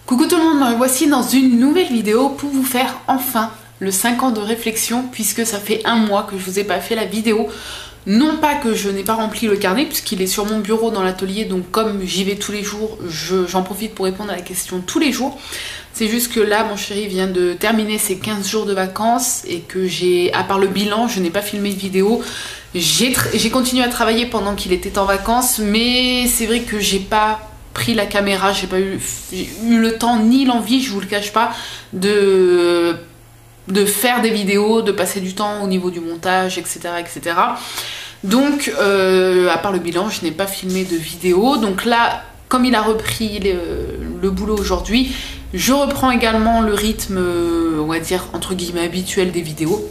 Coucou tout le monde, me voici dans une nouvelle vidéo pour vous faire enfin le 5 ans de réflexion, puisque ça fait un mois que je vous ai pas fait la vidéo. Non pas que je n'ai pas rempli le carnet, puisqu'il est sur mon bureau dans l'atelier, donc comme j'y vais tous les jours, j'en profite pour répondre à la question tous les jours. C'est juste que là, mon chéri vient de terminer ses 15 jours de vacances et que à part le bilan, je n'ai pas filmé de vidéo. J'ai continué à travailler pendant qu'il était en vacances, mais c'est vrai que j'ai pas pris la caméra, j'ai eu le temps ni l'envie, je vous le cache pas, de faire des vidéos, de passer du temps au niveau du montage, etc. etc. Donc, à part le bilan, je n'ai pas filmé de vidéo. Donc là, comme il a repris le boulot aujourd'hui, je reprends également le rythme, on va dire, entre guillemets, habituel des vidéos.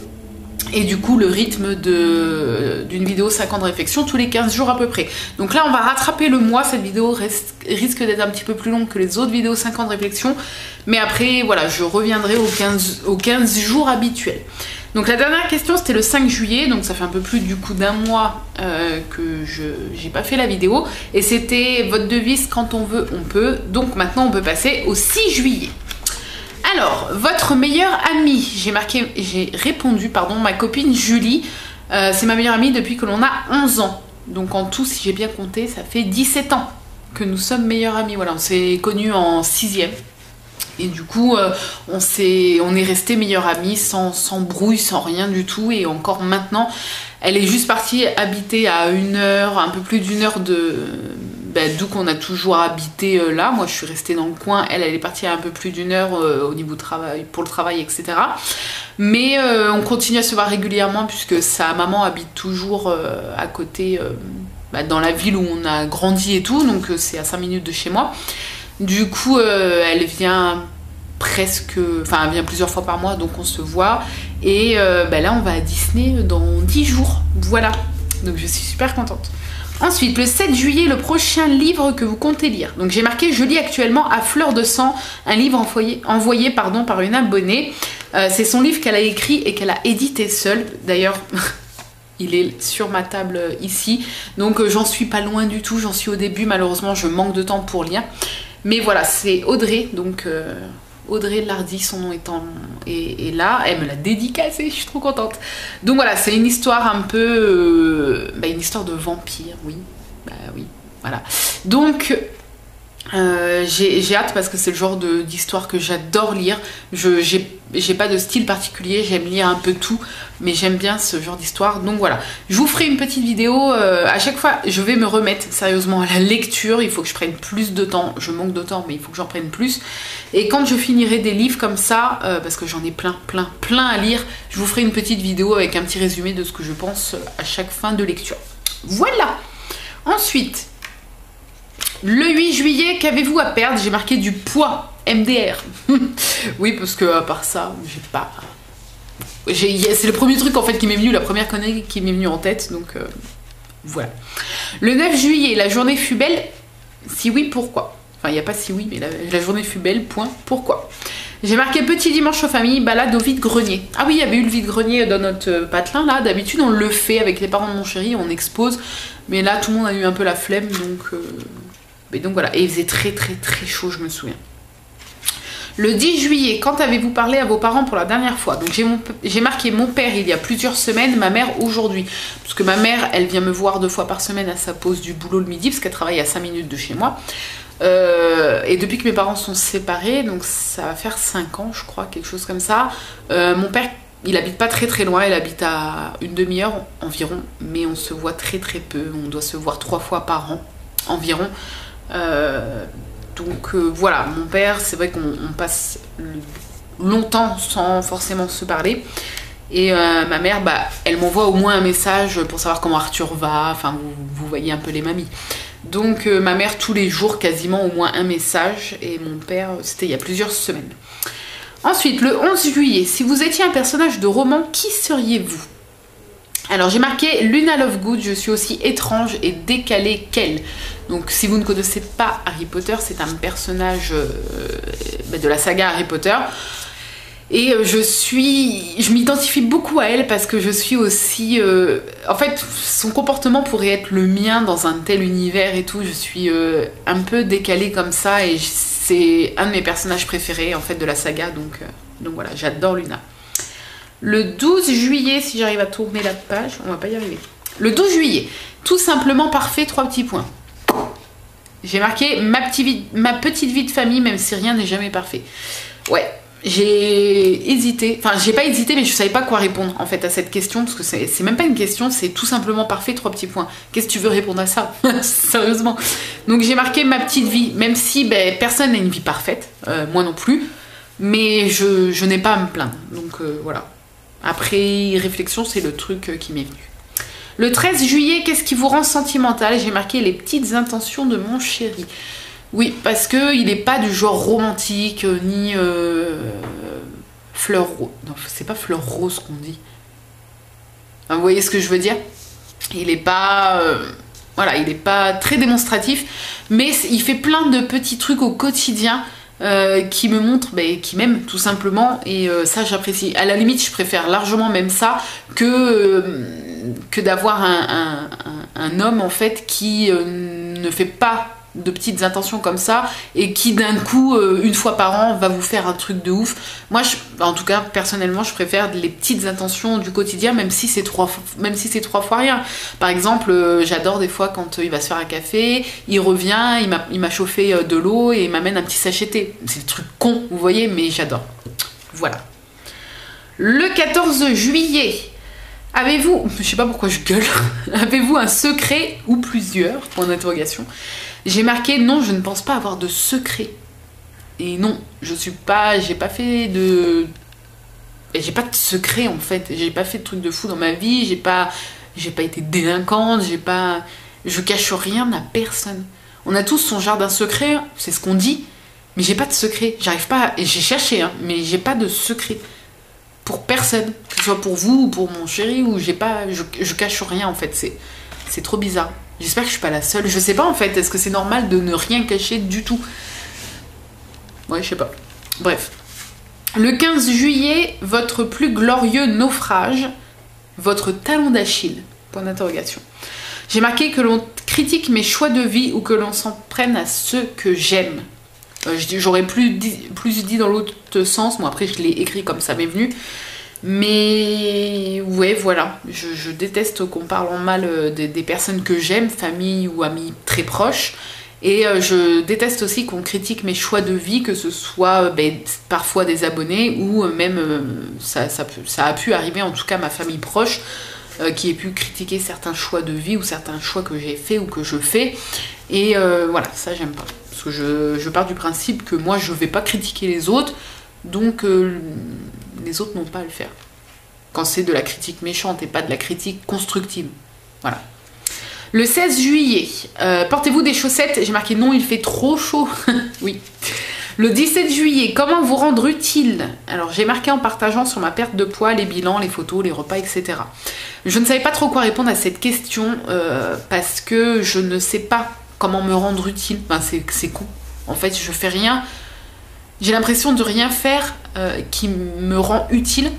Et du coup, le rythme d'une vidéo 5 ans de réflexion tous les 15 jours à peu près. Donc là, on va rattraper le mois. Cette vidéo risque d'être un petit peu plus longue que les autres vidéos 5 ans de réflexion. Mais après, voilà, je reviendrai aux 15 jours habituels. Donc la dernière question, c'était le 5 juillet. Donc ça fait un peu plus du coup d'un mois que j'ai pas fait la vidéo. Et c'était votre devise, quand on veut, on peut. Donc maintenant, on peut passer au 6 juillet. Alors, votre meilleure amie, j'ai répondu, pardon, ma copine Julie, c'est ma meilleure amie depuis que l'on a 11 ans. Donc en tout, si j'ai bien compté, ça fait 17 ans que nous sommes meilleures amies. Voilà, on s'est connus en 6e. Et du coup, on est restés meilleures amies sans brouille, sans rien du tout. Et encore maintenant, elle est juste partie habiter à un peu plus d'une heure d'où qu'on a toujours habité là. Moi, je suis restée dans le coin. Elle est partie à un peu plus d'une heure au niveau travail, pour le travail, etc. Mais on continue à se voir régulièrement puisque sa maman habite toujours à côté, dans la ville où on a grandi et tout. Donc, c'est à 5 minutes de chez moi. Du coup, elle vient elle vient plusieurs fois par mois, donc on se voit. Et là, on va à Disney dans 10 jours. Voilà. Donc, je suis super contente. Ensuite, le 7 juillet, le prochain livre que vous comptez lire. Donc j'ai marqué, je lis actuellement À fleur de sang, un livre envoyé par une abonnée. C'est son livre qu'elle a écrit et qu'elle a édité seule. D'ailleurs, il est sur ma table ici. Donc j'en suis pas loin du tout, j'en suis au début. Malheureusement, je manque de temps pour lire. Mais voilà, c'est Audrey, donc Audrey Lardy, son nom est là. Elle me l'a dédicacé, je suis trop contente. Donc voilà, c'est une histoire un peu... une histoire de vampire, oui. Oui, voilà. Donc, j'ai hâte parce que c'est le genre d'histoire que j'adore lire. J'ai pas de style particulier, j'aime lire un peu tout, mais j'aime bien ce genre d'histoire. Donc voilà, je vous ferai une petite vidéo. À chaque fois, je vais me remettre sérieusement à la lecture. Il faut que je prenne plus de temps. Je manque de temps, mais il faut que j'en prenne plus. Et quand je finirai des livres comme ça, parce que j'en ai plein à lire, je vous ferai une petite vidéo avec un petit résumé de ce que je pense à chaque fin de lecture. Voilà. Ensuite, le 8 juillet, qu'avez-vous à perdre? J'ai marqué du poids, MDR. Oui, parce que à part ça, j'ai pas... C'est le premier truc en fait qui m'est venu, la première connerie qui m'est venue en tête, donc voilà. Le 9 juillet, la journée fut belle. Si oui, pourquoi? Enfin, il n'y a pas si oui, mais la journée fut belle, point, pourquoi? J'ai marqué petit dimanche aux familles, balade au vide-grenier. Ah oui, il y avait eu le vide-grenier dans notre patelin là. D'habitude, on le fait avec les parents de mon chéri, on expose. Mais là, tout le monde a eu un peu la flemme, donc voilà. Et il faisait très chaud, je me souviens. Le 10 juillet, quand avez-vous parlé à vos parents pour la dernière fois? Donc j'ai marqué mon père il y a plusieurs semaines, ma mère aujourd'hui. Parce que ma mère, elle vient me voir 2 fois par semaine à sa pause du boulot le midi, parce qu'elle travaille à 5 minutes de chez moi. Et depuis que mes parents sont séparés, donc ça va faire 5 ans, je crois, quelque chose comme ça. Mon père, il habite pas très loin, il habite à une demi-heure environ, mais on se voit très peu. On doit se voir 3 fois par an environ. Donc voilà, mon père, c'est vrai qu'on passe longtemps sans forcément se parler. Et ma mère, elle m'envoie au moins un message pour savoir comment Arthur va. Enfin, vous voyez un peu les mamies. Donc ma mère, tous les jours, quasiment au moins un message. Et mon père, c'était il y a plusieurs semaines. Ensuite, le 11 juillet, si vous étiez un personnage de roman, qui seriez-vous? Alors j'ai marqué Luna Lovegood, je suis aussi étrange et décalée qu'elle. Donc si vous ne connaissez pas Harry Potter, c'est un personnage de la saga Harry Potter. Et je m'identifie beaucoup à elle parce que je suis aussi... en fait, son comportement pourrait être le mien dans un tel univers et tout. Je suis un peu décalée comme ça et c'est un de mes personnages préférés en fait de la saga. Donc voilà, j'adore Luna. Le 12 juillet, si j'arrive à tourner la page, on va pas y arriver. Le 12 juillet, tout simplement parfait, 3 petits points. J'ai marqué ma petite vie de famille, même si rien n'est jamais parfait. Ouais. J'ai hésité, enfin j'ai pas hésité mais je savais pas quoi répondre en fait à cette question parce que c'est même pas une question, c'est tout simplement parfait, 3 petits points. Qu'est-ce que tu veux répondre à ça? Sérieusement. Donc j'ai marqué ma petite vie, même si personne n'a une vie parfaite, moi non plus, mais je n'ai pas à me plaindre. Donc voilà. Après réflexion, c'est le truc qui m'est venu. Le 13 juillet, qu'est-ce qui vous rend sentimental? J'ai marqué les petites intentions de mon chéri. Oui, parce qu'il n'est pas du genre romantique, ni fleur rose. Non, c'est pas fleur rose qu'on dit. Vous voyez ce que je veux dire? Il n'est pas... voilà, il n'est pas très démonstratif, mais il fait plein de petits trucs au quotidien qui me montrent, qui m'aime tout simplement, et ça j'apprécie. À la limite, je préfère largement même ça que d'avoir un homme en fait qui ne fait pas de petites intentions comme ça et qui d'un coup une fois par an va vous faire un truc de ouf. Moi en tout cas personnellement je préfère les petites intentions du quotidien même si c'est 3 fois rien. Par exemple j'adore des fois quand il va se faire un café, il revient, il m'a chauffé de l'eau et il m'amène un petit sachet de thé. C'est le truc con vous voyez mais j'adore. Voilà. Le 14 juillet, avez-vous, je sais pas pourquoi je gueule, avez-vous un secret ou plusieurs, point d'interrogation. J'ai marqué non, je ne pense pas avoir de secret. Et non, j'ai pas fait de secret en fait. J'ai pas fait de trucs de fou dans ma vie. J'ai pas été délinquante. Je cache rien à personne. On a tous son jardin secret, c'est ce qu'on dit. Mais j'ai pas de secret. J'arrive pas. Et j'ai cherché, hein, mais j'ai pas de secret pour personne, que ce soit pour vous ou pour mon chéri ou je cache rien en fait. C'est trop bizarre. J'espère que je suis pas la seule. Je sais pas en fait, est-ce que c'est normal de ne rien cacher du tout? Ouais, je sais pas. Bref. Le 15 juillet, votre plus glorieux naufrage, votre talon d'Achille, point d'interrogation. J'ai marqué que l'on critique mes choix de vie ou que l'on s'en prenne à ceux que j'aime. J'aurais plus dit dans l'autre sens, moi après je l'ai écrit comme ça m'est venu. Mais ouais, voilà, je déteste qu'on parle en mal des personnes que j'aime, famille ou amis très proches. Et je déteste aussi qu'on critique mes choix de vie, que ce soit parfois des abonnés ou même ça a pu arriver, en tout cas ma famille proche, qui ait pu critiquer certains choix de vie ou certains choix que j'ai fait ou que je fais. Et voilà, ça j'aime pas. Parce que je pars du principe que moi je vais pas critiquer les autres, donc les autres n'ont pas à le faire. Quand c'est de la critique méchante et pas de la critique constructive. Voilà. Le 16 juillet, portez-vous des chaussettes? J'ai marqué non, il fait trop chaud. Oui. Le 17 juillet, comment vous rendre utile? Alors j'ai marqué en partageant sur ma perte de poids, les bilans, les photos, les repas, etc. Je ne savais pas trop quoi répondre à cette question parce que je ne sais pas comment me rendre utile. Enfin, c'est con. En fait, je fais rien. J'ai l'impression de rien faire qui me rend utile.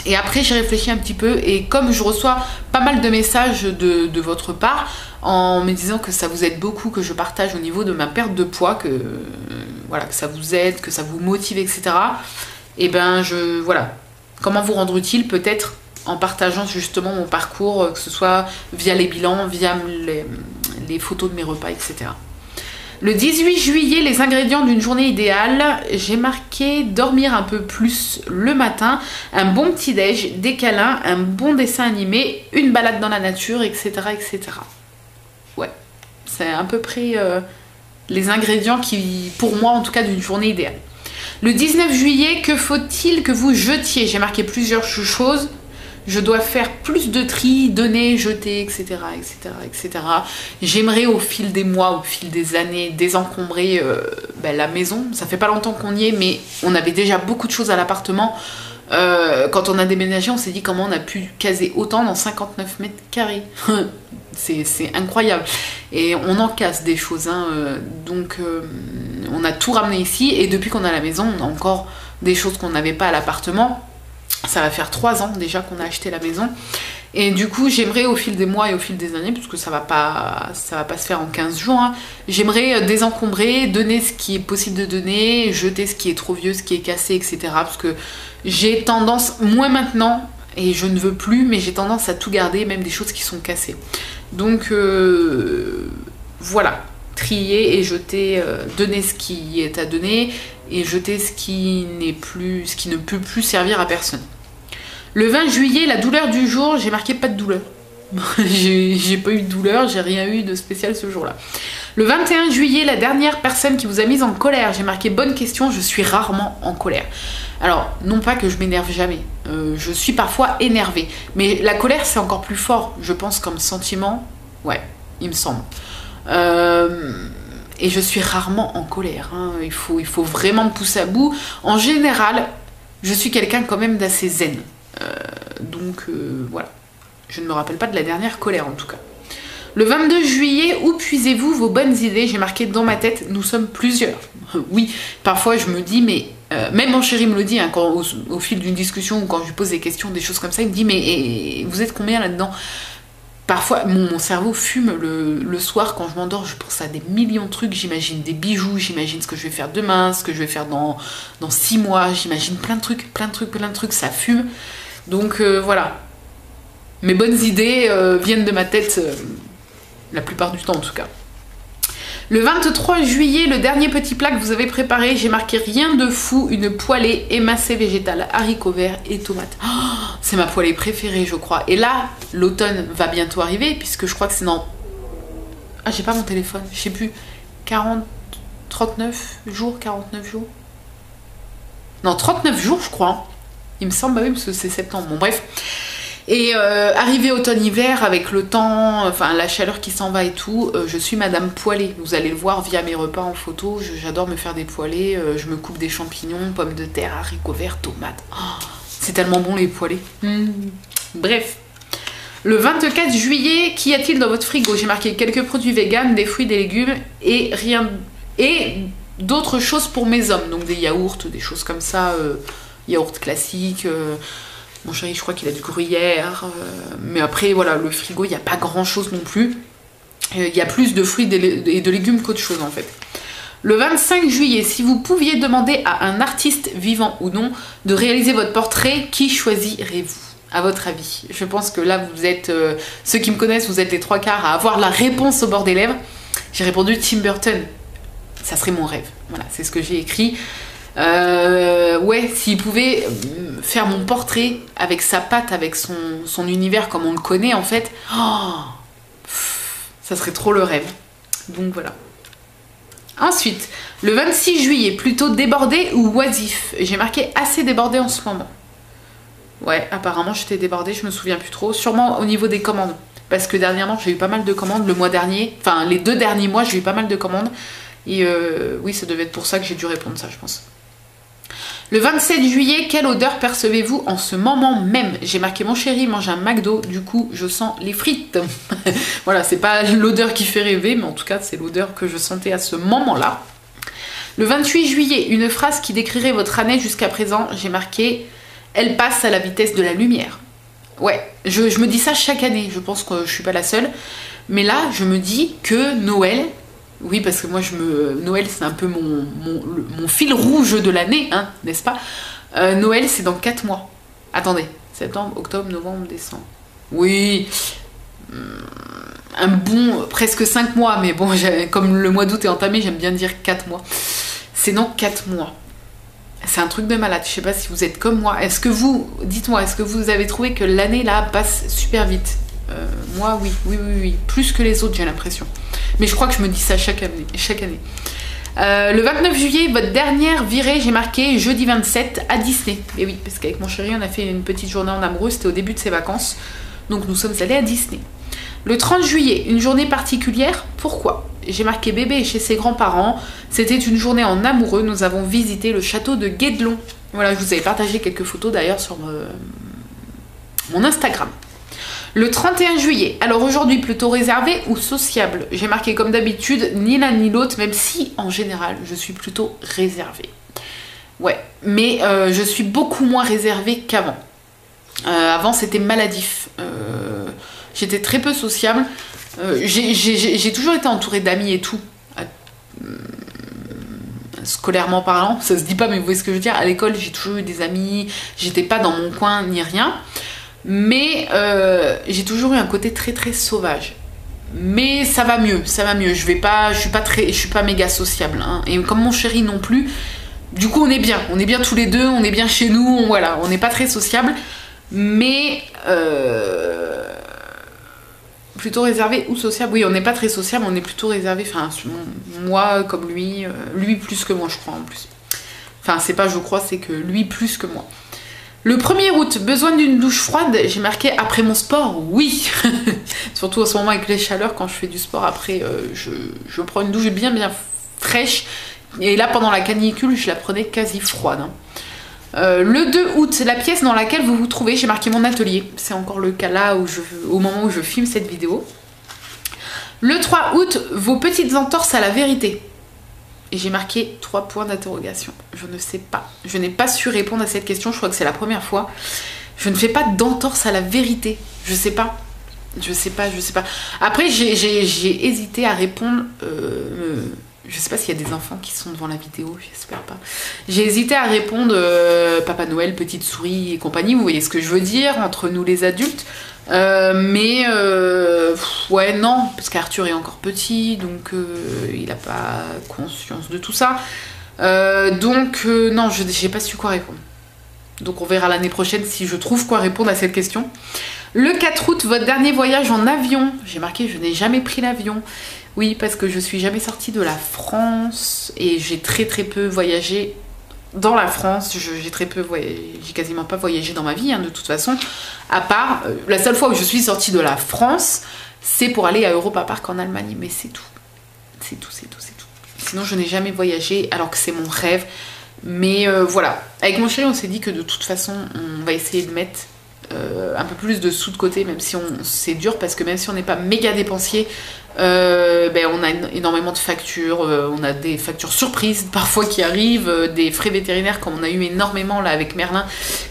Et après, j'ai réfléchi un petit peu. Et comme je reçois pas mal de messages de votre part, en me disant que ça vous aide beaucoup, que je partage au niveau de ma perte de poids, que, voilà, que ça vous aide, que ça vous motive, etc. Et ben, voilà. Comment vous rendre utile? Peut-être en partageant justement mon parcours, que ce soit via les bilans, via les photos de mes repas, etc. Le 18 juillet, les ingrédients d'une journée idéale, j'ai marqué dormir un peu plus le matin, un bon petit-déj, des câlins, un bon dessin animé, une balade dans la nature, etc. etc. Ouais, c'est à peu près les ingrédients qui, pour moi en tout cas, d'une journée idéale. Le 19 juillet, que faut-il que vous jetiez? J'ai marqué plusieurs choses. Je dois faire plus de tri, donner, jeter, etc. etc., etc. J'aimerais au fil des mois, au fil des années, désencombrer la maison. Ça fait pas longtemps qu'on y est, mais on avait déjà beaucoup de choses à l'appartement. Quand on a déménagé, on s'est dit comment on a pu caser autant dans 59 mètres carrés. C'est incroyable. Et on en casse des choses. Hein. Donc on a tout ramené ici. Et depuis qu'on a la maison, on a encore des choses qu'on n'avait pas à l'appartement. Ça va faire 3 ans déjà qu'on a acheté la maison. Et du coup, j'aimerais au fil des mois et au fil des années, parce que ça va pas se faire en 15 jours, hein, j'aimerais désencombrer, donner ce qui est possible de donner, jeter ce qui est trop vieux, ce qui est cassé, etc. Parce que j'ai tendance, moins maintenant, et je ne veux plus, mais j'ai tendance à tout garder, même des choses qui sont cassées. Donc voilà, trier et jeter, donner ce qui est à donner, et jeter ce qui ne peut plus servir à personne. Le 20 juillet, la douleur du jour, j'ai marqué pas de douleur. J'ai pas eu de douleur, j'ai rien eu de spécial ce jour-là. Le 21 juillet, la dernière personne qui vous a mise en colère, j'ai marqué bonne question, je suis rarement en colère. Alors, non pas que je m'énerve jamais, je suis parfois énervée. Mais la colère, c'est encore plus fort, je pense, comme sentiment. Ouais, il me semble. Et je suis rarement en colère, hein. Il faut vraiment me pousser à bout. En général, je suis quelqu'un quand même d'assez zen. Donc voilà, je ne me rappelle pas de la dernière colère en tout cas. Le 22 juillet, où puisez-vous vos bonnes idées? J'ai marqué dans ma tête, nous sommes plusieurs. Oui, parfois je me dis, mais même mon chéri me le dit, hein, quand, au fil d'une discussion ou quand je lui pose des questions, des choses comme ça, il me dit, mais vous êtes combien là-dedans? Parfois, mon cerveau fume le soir quand je m'endors, je pense à des millions de trucs, j'imagine des bijoux, j'imagine ce que je vais faire demain, ce que je vais faire dans 6 mois, j'imagine plein de trucs, ça fume. Donc voilà, mes bonnes idées viennent de ma tête la plupart du temps en tout cas. Le 23 juillet, le dernier petit plat que vous avez préparé, j'ai marqué rien de fou, une poêlée émincée végétale, haricots verts et tomates. Oh, c'est ma poêlée préférée je crois. Et là, l'automne va bientôt arriver puisque je crois que c'est dans... Ah, j'ai pas mon téléphone, je sais plus. 39 jours. Non, 39 jours je crois. Hein. Il me semble, bah oui, parce que c'est septembre. Bon, bref. Et arrivé automne-hiver, avec le temps, enfin la chaleur qui s'en va et tout, je suis madame poêlée. Vous allez le voir via mes repas en photo. J'adore me faire des poêlées. Je me coupe des champignons, pommes de terre, haricots verts, tomates. Oh, c'est tellement bon les poêlées. Bref. Le 24 juillet, qu'y a-t-il dans votre frigo? J'ai marqué quelques produits véganes, des fruits, des légumes et rien... Et d'autres choses pour mes hommes. Donc des yaourts, des choses comme ça... yaourt classique, mon chéri je crois qu'il a du gruyère, mais après voilà, le frigo il n'y a pas grand chose non plus, il y a plus de fruits et de légumes qu'autre chose en fait. Le 25 juillet, si vous pouviez demander à un artiste vivant ou non de réaliser votre portrait, qui choisirez-vous à votre avis? Je pense que là vous êtes, ceux qui me connaissent, vous êtes les 3/4 à avoir la réponse au bord des lèvres. J'ai répondu Tim Burton, ça serait mon rêve, voilà, c'est ce que j'ai écrit. Ouais, s'il pouvait faire mon portrait avec sa patte, avec son univers comme on le connaît en fait, oh, ça serait trop le rêve. Donc voilà. Ensuite, le 26 juillet, plutôt débordé ou oisif? J'ai marqué assez débordé en ce moment. Ouais, apparemment j'étais débordée, je me souviens plus trop. Sûrement au niveau des commandes. Parce que dernièrement j'ai eu pas mal de commandes, le mois dernier, enfin les 2 derniers mois j'ai eu pas mal de commandes. Et oui, ça devait être pour ça que j'ai dû répondre ça, je pense. Le 27 juillet, quelle odeur percevez-vous en ce moment même? J'ai marqué mon chéri mange un McDo, du coup je sens les frites. Voilà, c'est pas l'odeur qui fait rêver, mais en tout cas c'est l'odeur que je sentais à ce moment-là. Le 28 juillet, une phrase qui décrirait votre année jusqu'à présent, j'ai marqué elle passe à la vitesse de la lumière. Ouais, je me dis ça chaque année, je pense que je suis pas la seule. Mais là, je me dis que Noël... Oui, parce que moi, Noël, c'est un peu mon fil rouge de l'année, hein, n'est-ce pas? Noël, c'est dans 4 mois. Attendez, septembre, octobre, novembre, décembre. Oui, un bon presque 5 mois, mais bon, comme le mois d'août est entamé, j'aime bien dire 4 mois. C'est dans 4 mois. C'est un truc de malade. Je sais pas si vous êtes comme moi. Dites-moi, est-ce que vous avez trouvé que l'année là passe super vite? Moi, oui. Plus que les autres, j'ai l'impression. Mais je crois que je me dis ça chaque année. Le 29 juillet, votre dernière virée, j'ai marqué jeudi 27 à Disney. Et oui, parce qu'avec mon chéri, on a fait une petite journée en amoureux, c'était au début de ses vacances. Donc nous sommes allés à Disney. Le 30 juillet, une journée particulière, pourquoi? J'ai marqué bébé chez ses grands-parents. C'était une journée en amoureux, nous avons visité le château de Guédelon. Voilà, je vous avais partagé quelques photos d'ailleurs sur mon Instagram. Le 31 juillet, alors aujourd'hui plutôt réservé ou sociable? J'ai marqué comme d'habitude ni l'un ni l'autre, même si en général je suis plutôt réservée. Ouais, mais je suis beaucoup moins réservée qu'avant. Avant, c'était maladif. J'étais très peu sociable. J'ai toujours été entourée d'amis et tout. Scolairement parlant, ça se dit pas, mais vous voyez ce que je veux dire. À l'école, j'ai toujours eu des amis. J'étais pas dans mon coin ni rien. Mais j'ai toujours eu un côté très très sauvage. Mais ça va mieux, ça va mieux. Je suis pas méga sociable. Hein. Et comme mon chéri non plus, du coup on est bien tous les deux, on est bien chez nous, voilà, on n'est pas très sociable. Mais plutôt réservé ou sociable. Oui, on n'est pas très sociable, on est plutôt réservé. Enfin, moi comme lui, lui plus que moi, je crois en plus. Enfin, c'est pas je crois, c'est que lui plus que moi. Le 1er août, besoin d'une douche froide, j'ai marqué après mon sport, oui. Surtout en ce moment avec les chaleurs, quand je fais du sport, après je prends une douche bien fraîche. Et là, pendant la canicule, je la prenais quasi froide. Hein. Le 2 août, la pièce dans laquelle vous vous trouvez, j'ai marqué mon atelier. C'est encore le cas là au moment où je filme cette vidéo. Le 3 août, vos petites entorses à la vérité. Et j'ai marqué 3 points d'interrogation. Je ne sais pas. Je n'ai pas su répondre à cette question. Je crois que c'est la première fois. Je ne fais pas d'entorse à la vérité. Je sais pas. Je sais pas. Après, j'ai hésité à répondre. Je sais pas s'il y a des enfants qui sont devant la vidéo. J'espère pas. J'ai hésité à répondre Papa Noël, Petite Souris et compagnie. Vous voyez ce que je veux dire entre nous les adultes. Ouais, non, parce qu'Arthur est encore petit, donc il n'a pas conscience de tout ça. Non, j'ai pas su quoi répondre. Donc on verra l'année prochaine si je trouve quoi répondre à cette question. Le 4 août, votre dernier voyage en avion. J'ai marqué je n'ai jamais pris l'avion. Oui, parce que je suis jamais sortie de la France et j'ai très peu voyagé dans la France. J'ai quasiment pas voyagé dans ma vie, hein, de toute façon. À part, la seule fois où je suis sortie de la France, c'est pour aller à Europa Park en Allemagne. Mais c'est tout. C'est tout. Sinon, je n'ai jamais voyagé alors que c'est mon rêve. Mais voilà. Avec mon chéri, on s'est dit que de toute façon, on va essayer de mettre un peu plus de sous de côté, même si c'est dur, parce que même si on n'est pas méga dépensier, on a énormément de factures, on a des factures surprises parfois qui arrivent, des frais vétérinaires comme on a eu énormément là avec Merlin,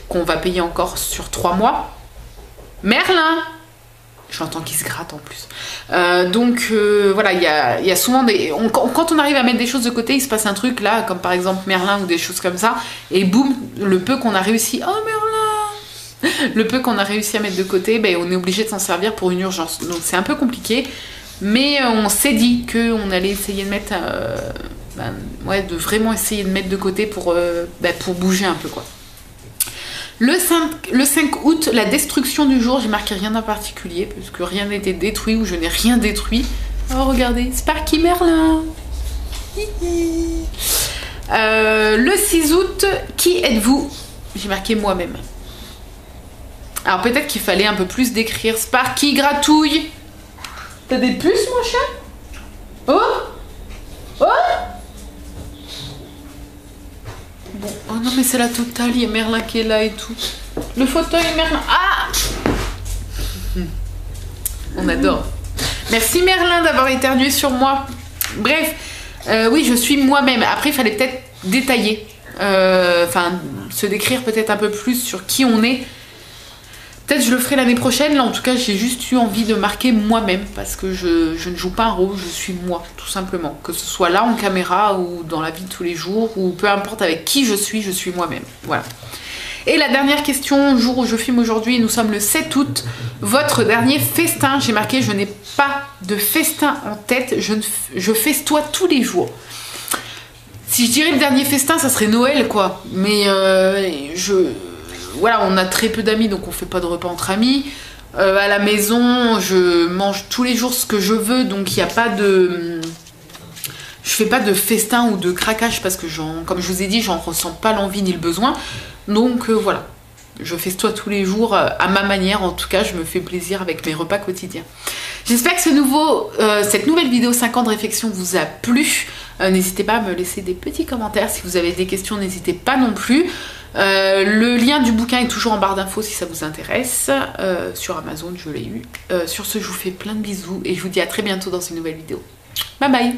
qu'on va payer encore sur 3 mois. Merlin! J'entends qu'il se gratte en plus. Voilà, il y a souvent des... quand on arrive à mettre des choses de côté, il se passe un truc là, comme par exemple Merlin ou des choses comme ça, et boum, le peu qu'on a réussi... Oh Merlin! Le peu qu'on a réussi à mettre de côté, on est obligé de s'en servir pour une urgence. Donc c'est un peu compliqué, mais on s'est dit qu'on allait essayer de mettre... de vraiment essayer de mettre de côté pour bouger un peu, quoi. Le 5 août, la destruction du jour, j'ai marqué rien en particulier, parce que rien n'était détruit ou je n'ai rien détruit. Oh, regardez, Sparky Merlin. Le 6 août, qui êtes-vous? J'ai marqué moi-même. Alors peut-être qu'il fallait un peu plus décrire. Sparky gratouille. T'as des puces, mon chat? Oh. Bon, oh non mais c'est la totale, il y a Merlin qui est là et tout. Le fauteuil Merlin. Ah! On adore. Merci Merlin d'avoir éternué sur moi. Bref, oui, je suis moi-même. Après, il fallait peut-être détailler. Se décrire peut-être un peu plus sur qui on est. Peut-être je le ferai l'année prochaine. Là, en tout cas, j'ai juste eu envie de marquer moi-même parce que je ne joue pas un rôle, je suis moi, tout simplement. Que ce soit là en caméra ou dans la vie de tous les jours ou peu importe avec qui je suis moi-même. Voilà. Et la dernière question, jour où je filme aujourd'hui, nous sommes le 7 août. Votre dernier festin, j'ai marqué je n'ai pas de festin en tête, je festoie tous les jours. Si je dirais le dernier festin, ça serait Noël, quoi. Mais voilà, on a très peu d'amis, donc on fait pas de repas entre amis. À la maison, je mange tous les jours ce que je veux, donc il n'y a pas de... Je fais pas de festin ou de craquage parce que, comme je vous ai dit, j'en ressens pas l'envie ni le besoin. Donc voilà, je festoie tous les jours à ma manière. En tout cas, je me fais plaisir avec mes repas quotidiens. J'espère que cette nouvelle vidéo 5 ans de réflexion vous a plu. N'hésitez pas à me laisser des petits commentaires. Si vous avez des questions, n'hésitez pas non plus. Le lien du bouquin est toujours en barre d'infos si ça vous intéresse. Sur Amazon, je l'ai eu. Sur ce, je vous fais plein de bisous et je vous dis à très bientôt dans une nouvelle vidéo. Bye bye!